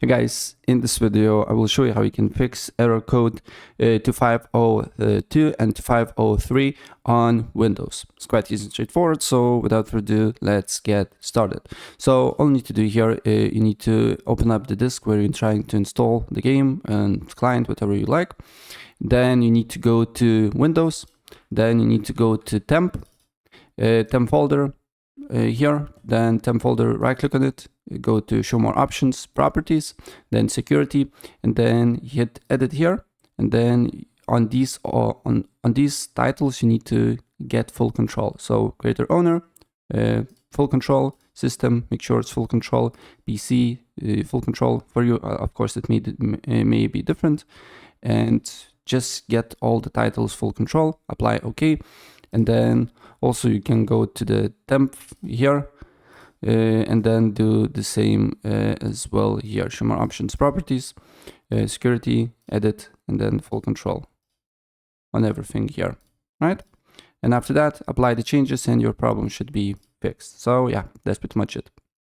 Hey guys, in this video I will show you how you can fix error code 2502 and 503 on Windows. It's quite easy and straightforward, so without further ado, let's get started. So all you need to do here, you need to open up the disk where you're trying to install the game and client, whatever you like. Then you need to go to Windows, then you need to go to temp folder here, then temp folder, right click on it, go to show more options, properties, then security, and then hit edit here. And then on these titles you need to get full control. So creator owner, full control, system, make sure it's full control, PC, full control. For you, of course it may be different, and just get all the titles full control, apply OK. And then also you can go to the temp here and then do the same as well here. Show more options, properties, security, edit, and then full control on everything here, right? And after that, apply the changes and your problem should be fixed. So yeah, that's pretty much it.